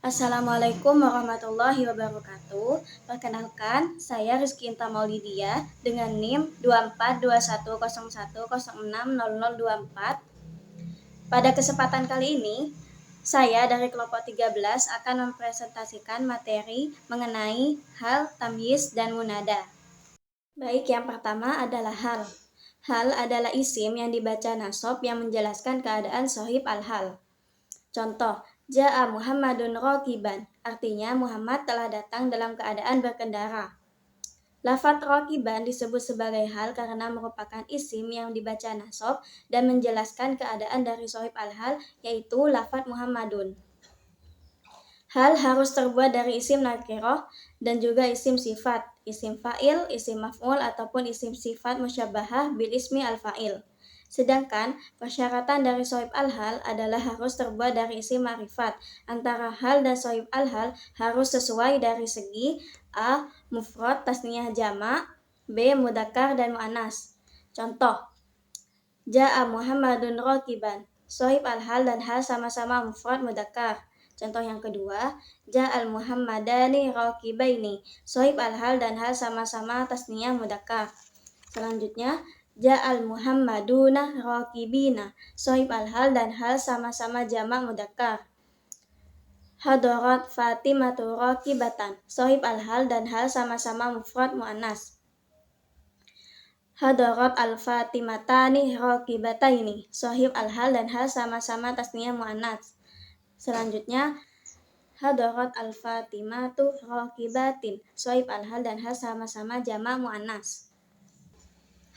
Assalamualaikum warahmatullahi wabarakatuh. Perkenalkan, saya Rizky Inta Maulidia dengan NIM 242101060024. Pada kesempatan kali ini, saya dari kelompok 13 akan mempresentasikan materi mengenai hal, tamyiz, dan munada. Baik, yang pertama adalah hal. Hal adalah isim yang dibaca nasab yang menjelaskan keadaan sohib al-hal. Contoh, Ja'a Muhammadun rakiban, artinya Muhammad telah datang dalam keadaan berkendara. Lafaz rakiban disebut sebagai hal karena merupakan isim yang dibaca nasab dan menjelaskan keadaan dari sohib al-hal, yaitu lafaz Muhammadun. Hal harus terbuat dari isim nakirah dan juga isim sifat, isim fa'il, isim maf'ul, ataupun isim sifat musyabbahah bil ismi al-fa'il. Sedangkan persyaratan dari sohib al-hal adalah harus terbuat dari isim ma'rifat. Antara hal dan sohib al-hal harus sesuai dari segi A. Mufrad tasniyah jamak, B. Mudzakkar dan mu'annas. Contoh, Ja'a Muhammadun rakiban. Sohib al-hal dan hal sama-sama mufrad mudzakkar. Contoh yang kedua, Ja'al Muhammadani rakibaini. Sohib al-hal dan hal sama-sama tasniyah mudzakkar. Selanjutnya, Ja'al Muhammaduna rakibina. Sohib al-hal dan hal sama-sama jamak mudzakkar. Hadarat Fatimatu rakibatan. Sohib al-hal dan hal sama-sama mufrad mu'annas. Hadarat al-Fatimatani rakibataini. Sohib al-hal dan hal sama-sama tasniyah mu'annas. Selanjutnya, Hadarat al-Fatimatu rakibatin. Sohib al-hal dan hal sama-sama jamak mu'annas.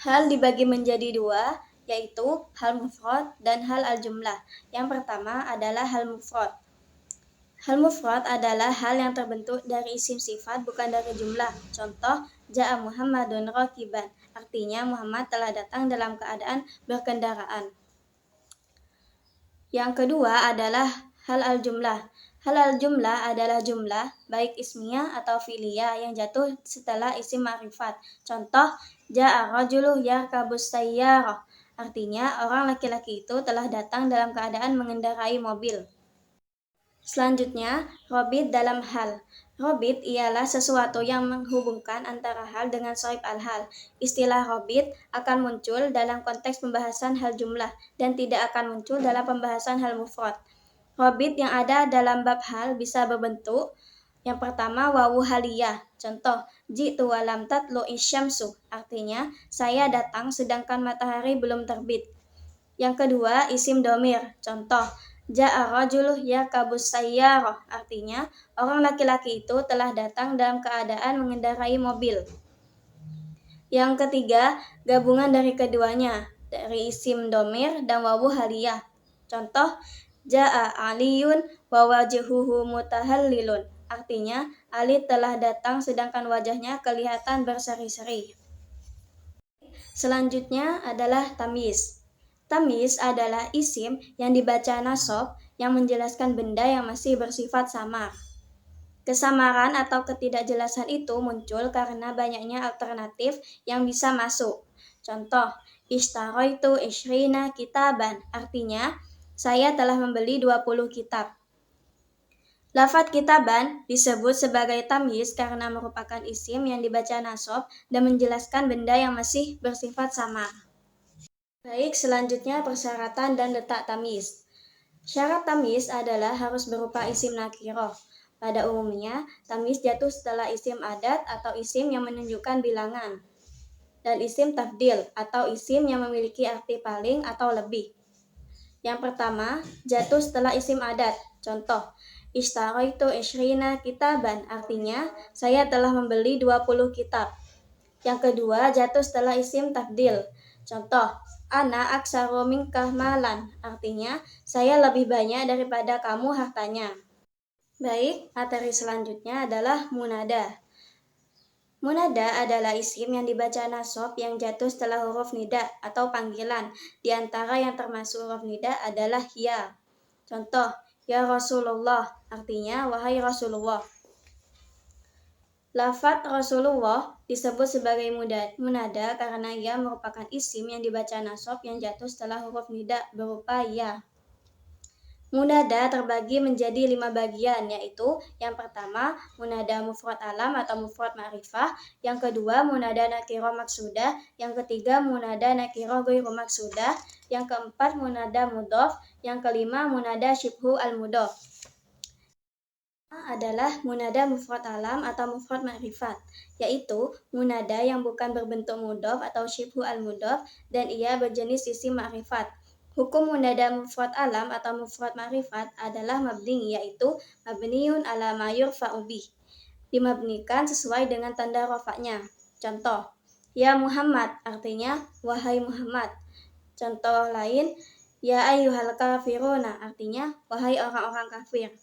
Hal dibagi menjadi dua, yaitu hal mufrad dan hal al-jumlah. Yang pertama adalah hal mufrad. Hal mufrad adalah hal yang terbentuk dari isim sifat bukan dari jumlah. Contoh, Ja'a Muhammadun rakiban. Artinya Muhammad telah datang dalam keadaan berkendaraan. Yang kedua adalah hal al-jumlah. Hal al-jumlah adalah jumlah, baik ismiyah atau fi'liyah yang jatuh setelah isim ma'rifat. Contoh, Ja'a rajulu yarkabus sayyarah. Artinya orang laki-laki itu telah datang dalam keadaan mengendarai mobil. Selanjutnya, robit dalam hal. Robit ialah sesuatu yang menghubungkan antara hal dengan sohib al-hal. Istilah robit akan muncul dalam konteks pembahasan hal jumlah dan tidak akan muncul dalam pembahasan hal mufrad. Robit yang ada dalam bab hal bisa berbentuk yang pertama wawu haliyah. Contoh, jitu walam tatlu isyamsu. Artinya, saya datang sedangkan matahari belum terbit. Yang kedua, isim domir. Contoh, Ja'a rajuluh yarkabus sayyarah. Artinya, orang laki-laki itu telah datang dalam keadaan mengendarai mobil. Yang ketiga, gabungan dari keduanya, dari isim domir dan wawu haliyah. Contoh, Ja'a aliyun wa wajhuhu mutahallilun. Artinya, Ali telah datang sedangkan wajahnya kelihatan berseri-seri. Selanjutnya adalah tamyiz. Tamyiz adalah isim yang dibaca nasab yang menjelaskan benda yang masih bersifat samar. Kesamaran atau ketidakjelasan itu muncul karena banyaknya alternatif yang bisa masuk. Contoh, ishtaraitu ishrina kitaban. Artinya, saya telah membeli 20 kitab. Lafaz kitaban disebut sebagai tamyiz karena merupakan isim yang dibaca nasab dan menjelaskan benda yang masih bersifat samar. Baik, selanjutnya persyaratan dan letak tamyiz. Syarat tamyiz adalah harus berupa isim nakirah. Pada umumnya, tamyiz jatuh setelah isim adat atau isim yang menunjukkan bilangan, dan isim tafdil atau isim yang memiliki arti paling atau lebih. Yang pertama, jatuh setelah isim adat. Contoh, ishtaraitu ishrina kitaban. Artinya, saya telah membeli 20 kitab. Yang kedua, jatuh setelah isim tafdil. Contoh, ana aksaru minkah malan. Artinya, saya lebih banyak daripada kamu hartanya. Baik, materi selanjutnya adalah munada. Munada adalah isim yang dibaca nasab yang jatuh setelah huruf nida atau panggilan. Di antara yang termasuk huruf nida adalah ya. Contoh, ya Rasulullah. Artinya, wahai Rasulullah. Lafaz Rasulullah disebut sebagai munada karena ia merupakan isim yang dibaca nasab yang jatuh setelah huruf nida berupa ya. Munada terbagi menjadi 5 bagian, yaitu yang pertama, munada mufrad alam atau mufrad ma'rifah, yang kedua, munada nakirah maksudah, yang ketiga, munada nakirah ghairu maksudah, yang keempat, munada mudhof, yang kelima, munada syibhu al-mudhof. Adalah munada mufrad alam atau mufrad ma'rifat, yaitu munada yang bukan berbentuk mudhof atau syibhu al-mudhof dan ia berjenis isim ma'rifat. Hukum munada mufrad alam atau mufrad ma'rifat adalah mabni, yaitu mabniun ala ma yurfa'u bih, dimabnikan sesuai dengan tanda rafa'nya. Contoh, ya Muhammad artinya wahai Muhammad. Contoh lain, ya ayyuhal kafiruna artinya wahai orang-orang kafir.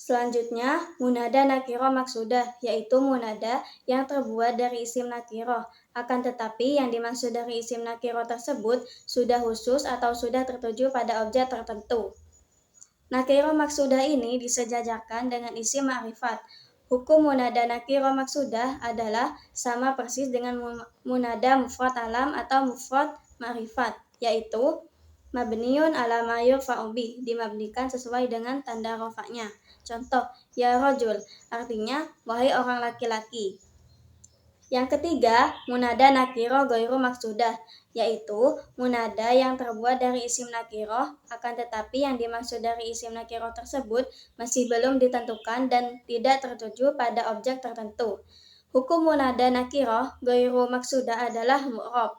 Selanjutnya, munada nakirah maksudah, yaitu munada yang terbuat dari isim nakirah. Akan tetapi, yang dimaksud dari isim nakirah tersebut sudah khusus atau sudah tertuju pada objek tertentu. Nakirah maksudah ini disejajarkan dengan isim ma'rifat. Hukum munada nakirah maksudah adalah sama persis dengan munada mufrad alam atau mufrad ma'rifat, yaitu mabniun ala ma yurfa'u bih, dimabnikan sesuai dengan tanda rafa'nya. Contoh, ya rajul artinya wahai orang laki-laki. Yang ketiga, munada nakirah ghairu maksudah, yaitu munada yang terbuat dari isim nakirah, akan tetapi yang dimaksud dari isim nakirah tersebut masih belum ditentukan dan tidak tertuju pada objek tertentu. Hukum munada nakirah ghairu maksudah adalah mu'rab.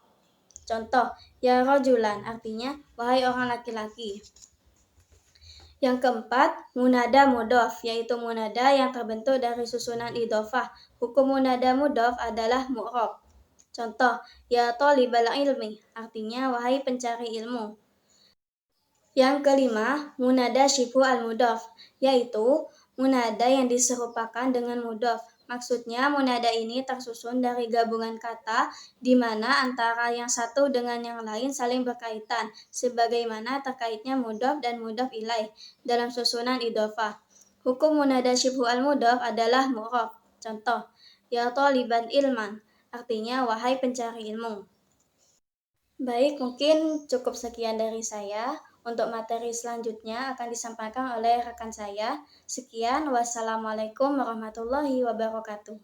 Contoh, ya rajulan artinya wahai orang laki-laki. Yang keempat, munada mudhof, yaitu munada yang terbentuk dari susunan idhofah. Hukum munada mudhof adalah mu'rab. Contoh, ya thalibal ilmi, artinya wahai pencari ilmu. Yang kelima, munada syibhu al-mudhof, yaitu munada yang diserupakan dengan mudhof. Maksudnya, munada ini tersusun dari gabungan kata di mana antara yang satu dengan yang lain saling berkaitan, sebagaimana terkaitnya mudhof dan mudhof ilaih dalam susunan idhofah. Hukum munada syibhu al-mudhof adalah mu'rab. Contoh, ya thaliban ilman, artinya wahai pencari ilmu. Baik, mungkin cukup sekian dari saya. Untuk materi selanjutnya akan disampaikan oleh rekan saya. Sekian, wassalamualaikum warahmatullahi wabarakatuh.